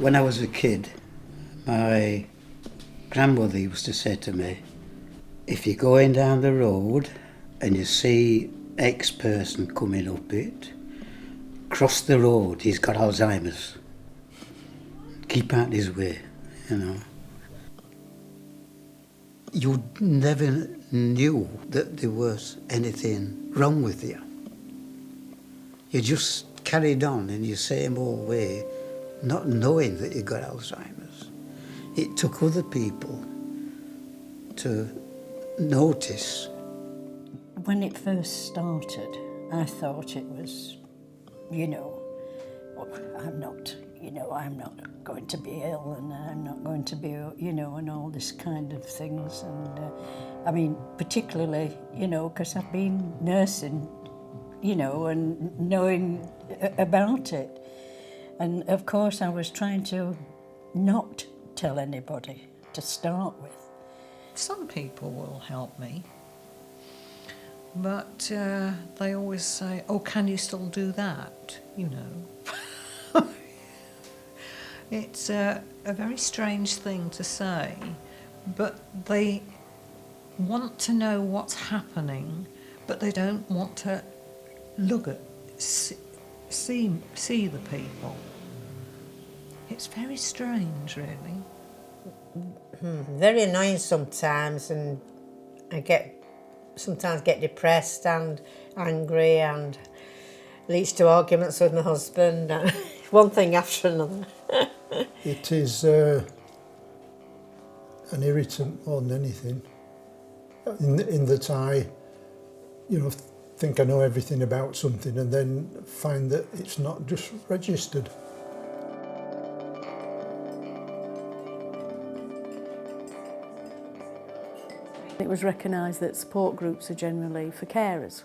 When I was a kid, my grandmother used to say to me, if you're going down the road and you see X person coming up it, cross the road, he's got Alzheimer's. Keep out his way, you know. You never knew that there was anything wrong with you. You just carried on in your same old way, not knowing that you got Alzheimer's. It took other people to notice. When it first started, I thought it was, I'm not going to be ill, and I'm not going to be, and all this kind of things. And particularly, because I've been nursing, and knowing about it. And of course I was trying to not tell anybody to start with. Some people will help me, but they always say, oh, can you still do that? It's a very strange thing to say, but they want to know what's happening, but they don't want to look at, see the people. It's very strange, really. Very annoying sometimes, and I sometimes get depressed and angry, and leads to arguments with my husband. One thing after another. It is an irritant more than anything. In that I, think I know everything about something and then find that it's not just registered. It was recognised that support groups are generally for carers,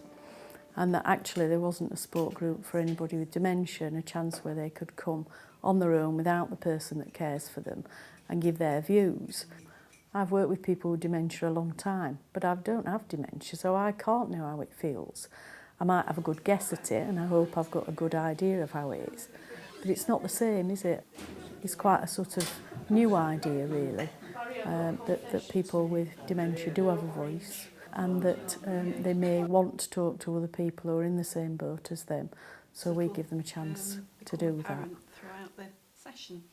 and that actually there wasn't a support group for anybody with dementia, and a chance where they could come on their own without the person that cares for them and give their views. I've worked with people with dementia a long time, but I don't have dementia, so I can't know how it feels. I might have a good guess at it, and I hope I've got a good idea of how it is, but it's not the same, is it? It's quite a sort of new idea, really, that people with dementia do have a voice, and that they may want to talk to other people who are in the same boat as them, so we give them a chance to do that. Throughout the session.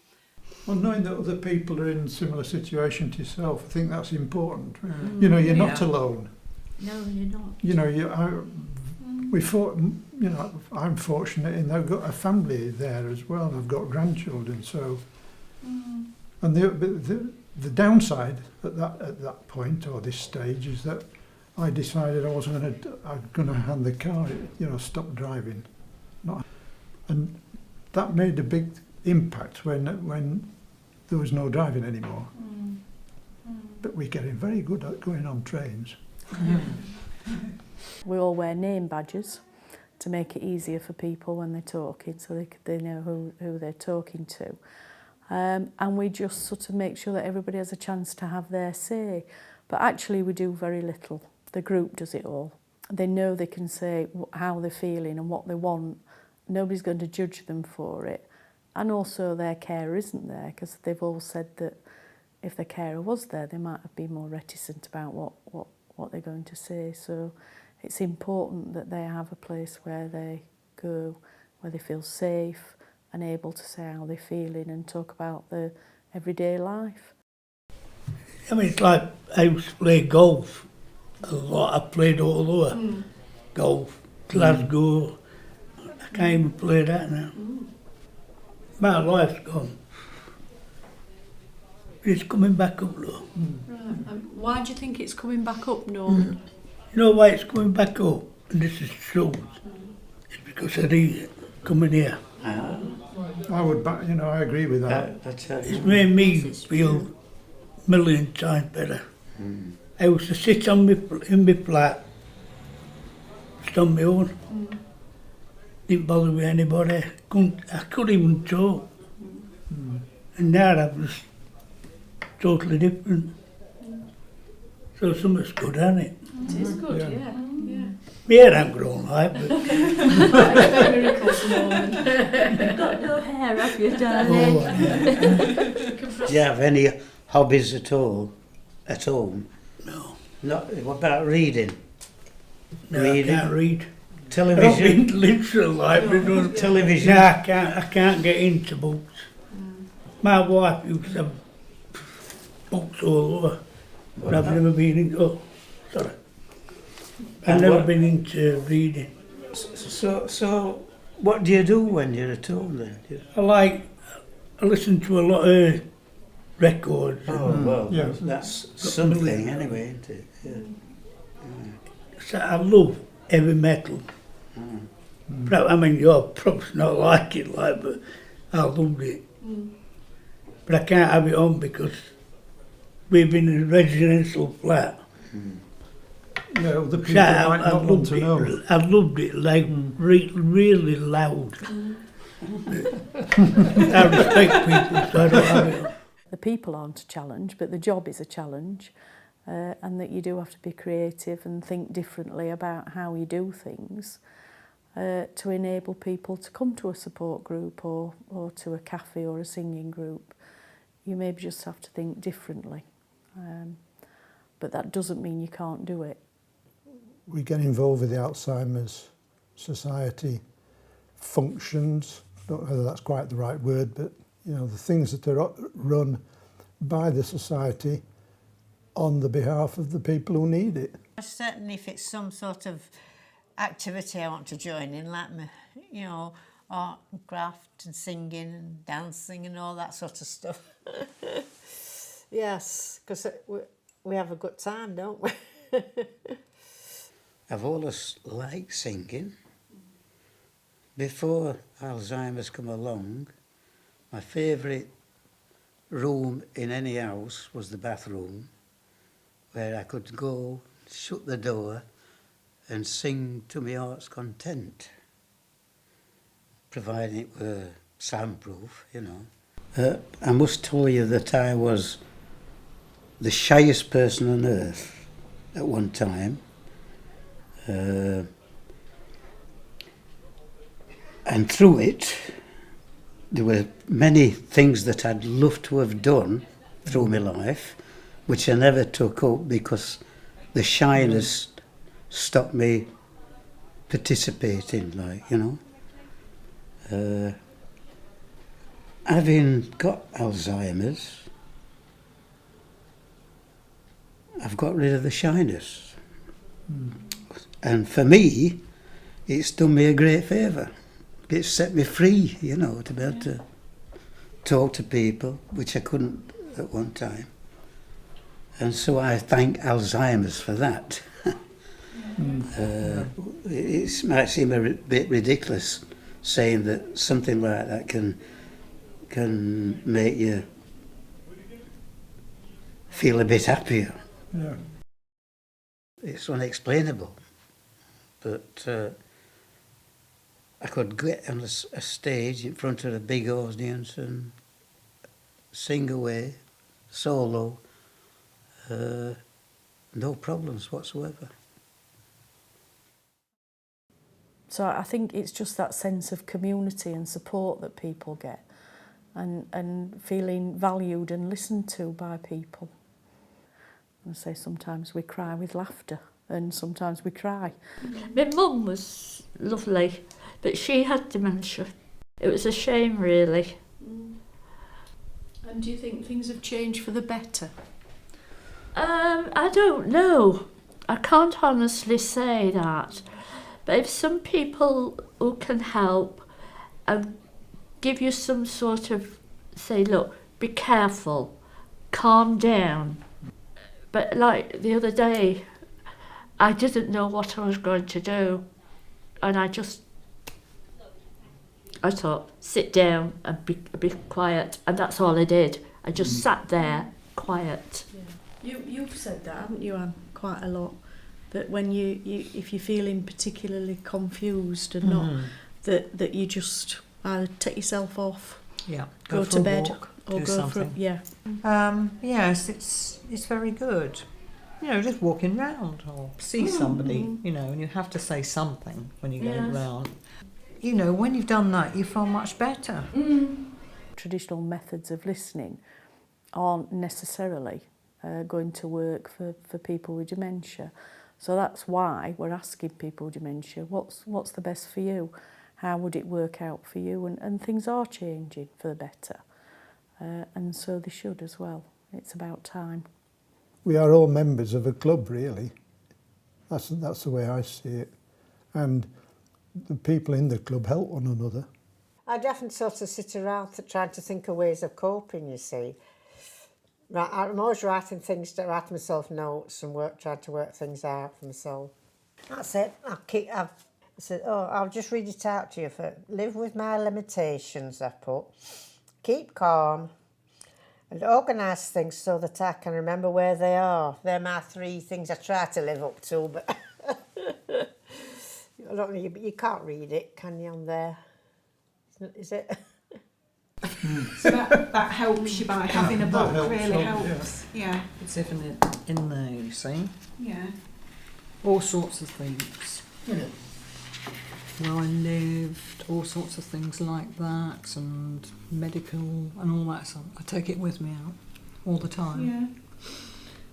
Well, knowing that other people are in a similar situation to yourself, I think that's important. You're not alone. No, you're not. I'm fortunate in that I've got a family there as well. I've got grandchildren, so. And the downside at that point or this stage is that I decided I was going to hand the car, stop driving, and that made a big impact when there was no driving anymore. But we're getting very good at going on trains. We all wear name badges to make it easier for people when they're talking, so they know who they're talking to. And we just sort of make sure that everybody has a chance to have their say. But actually we do very little. The group does it all. They know they can say how they're feeling and what they want. Nobody's going to judge them for it. And also their carer isn't there, because they've all said that if their carer was there, they might have been more reticent about what they're going to say. So it's important that they have a place where they go, where they feel safe and able to say how they're feeling and talk about their everyday life. It's like I used to play golf a lot. I played all over. Golf, Glasgow. I can't even play that now. My life's gone. It's coming back up though. Right. Why do you think it's coming back up, Norman? You know why it's coming back up? And this is true. It's because of these coming here. I agree with that. It's made me feel a million times better. I used to sit in my flat, just on my own. Didn't bother with anybody. I couldn't even talk. And now I was totally different. So something's good, isn't it? It is good, yeah. My hair ain't grown like, but Miracles, Norman. You've got no hair care of you, darling. Do you have any hobbies at all at home? No. Not, what about reading? No, Reading? I can't read. Television? I've been to literary library. No. Television? No, I can't get into books. My wife used to have books all over, but I've never been into, I've never been into reading. So what do you do when you're at home then? I listen to a lot of records. Oh, well, Yeah. that's something anyway, isn't it? Yeah. So I love heavy metal. But, I mean, you're probably not like it, but I loved it. But I can't have it on because we've been in a residential flat. Yeah, other people So might not want to know. I loved it, like really loud. I respect people, so I don't have it on. The people aren't a challenge, but the job is a challenge, and that you do have to be creative and think differently about how you do things to enable people to come to a support group or to a cafe or a singing group. You maybe just have to think differently, but that doesn't mean you can't do it. We get involved with the Alzheimer's Society functions. Don't know whether that's quite the right word, but you know, the things that are run by the society on the behalf of the people who need it. Certainly if it's some sort of activity I want to join in, like, you know, art and craft and singing and dancing and all that sort of stuff. Yes, because we have a good time, don't we? I've always liked singing. Before Alzheimer's come along, my favourite room in any house was the bathroom, where I could go, shut the door and sing to my heart's content, providing it were soundproof, you know. I must tell you that I was the shyest person on earth at one time. And through it, there were many things that I'd loved to have done through my life, which I never took up because the shyness stopped me participating, like, you know. Having got Alzheimer's, I've got rid of the shyness. And for me, it's done me a great favour. It's set me free, you know, to be able to talk to people, which I couldn't at one time. And so I thank Alzheimer's for that. It might seem a bit ridiculous saying that something like that can make you feel a bit happier. Yeah. It's unexplainable, but I could get on a stage in front of a big audience and sing away, solo, no problems whatsoever. So I think it's just that sense of community and support that people get, and feeling valued and listened to by people. I say sometimes we cry with laughter and sometimes we cry. My mum was lovely, but she had dementia. It was a shame, really. And do you think things have changed for the better? I don't know. I can't honestly say that. But if some people who can help and give you some sort of, say, look, be careful, calm down. But like the other day, I didn't know what I was going to do. And I thought, sit down and be quiet. And that's all I did. I just sat there, quiet. Yeah. You've said that, haven't you, Anne, quite a lot? That when if you're feeling particularly confused and not, that you just either take yourself off, go to bed, or do go something. Yes, it's very good. You know, just walking round or see somebody, you know, and you have to say something when you're going round. you know, when you've done that, you feel much better. Traditional methods of listening aren't necessarily going to work for people with dementia. So that's why we're asking people with dementia, what's the best for you? How would it work out for you? And things are changing for the better. And so they should as well. It's about time. We are all members of a club, really. That's the way I see it. And the people in the club help one another. I definitely sort of sit around trying to think of ways of coping, you see. I'm always writing myself notes and trying to work things out for myself. That's it. I said, I'll just read it out to you. Live with my limitations, I put. Keep calm and organise things so that I can remember where they are. They're my 3 things I try to live up to, but I don't know, you can't read it, can you, on there? Is it? So that helps you by having a book, really helps. Yeah. It's even in there, you see. Yeah. All sorts of things. Yeah. Where I lived, all sorts of things like that, and medical and all that stuff. I take it with me out all the time. Yeah.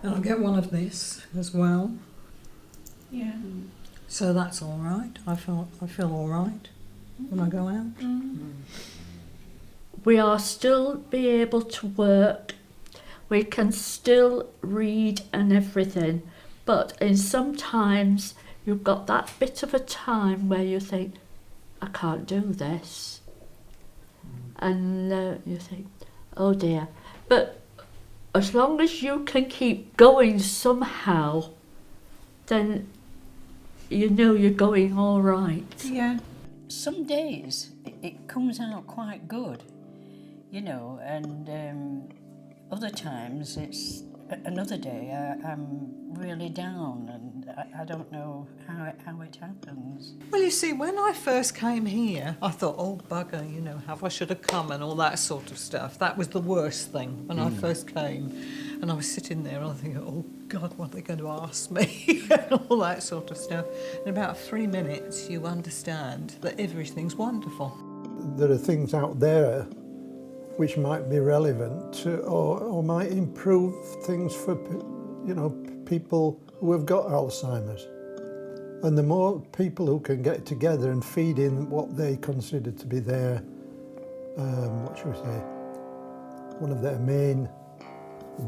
And I'll get one of this as well. Yeah. So that's all right. I feel all right when I go out. We are still be able to work. We can still read and everything. But in sometimes you've got that bit of a time where you think, I can't do this. And you think, oh dear. But as long as you can keep going somehow, then you know you're going all right. Yeah. Some days it comes out quite good, you know, and other times it's another day I'm really down and I don't know how it happens. Well, you see, when I first came here, I thought, oh, bugger, you know, I should have come and all that sort of stuff. That was the worst thing when I first came. And I was sitting there and I think, oh, God, what are they going to ask me? and all that sort of stuff. In about 3 minutes, you understand that everything's wonderful. There are things out there which might be relevant to, or might improve things for, you know, people who have got Alzheimer's. And the more people who can get together and feed in what they consider to be their, what should we say, one of their main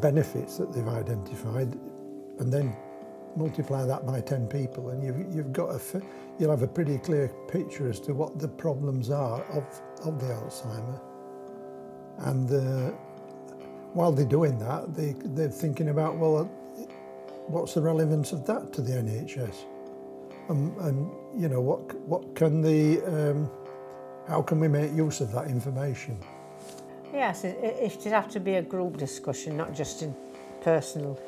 benefits that they've identified, and then multiply that by 10 people, and you'll have a pretty clear picture as to what the problems are of the Alzheimer. And while they're doing that, they're thinking about, well, what's the relevance of that to the NHS? And you know, what can how can we make use of that information? Yes, it should have to be a group discussion, not just a personal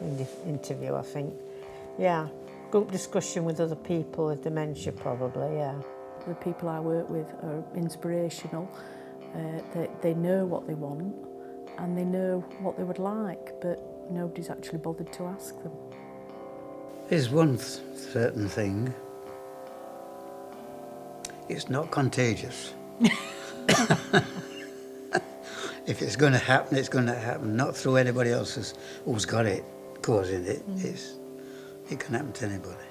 interview, I think. Yeah, group discussion with other people with dementia probably, yeah. The people I work with are inspirational. They know what they want and they know what they would like, but nobody's actually bothered to ask them. There's one certain thing. It's not contagious. If it's going to happen, it's going to happen. Not through anybody else who's got it, causing it. It can happen to anybody.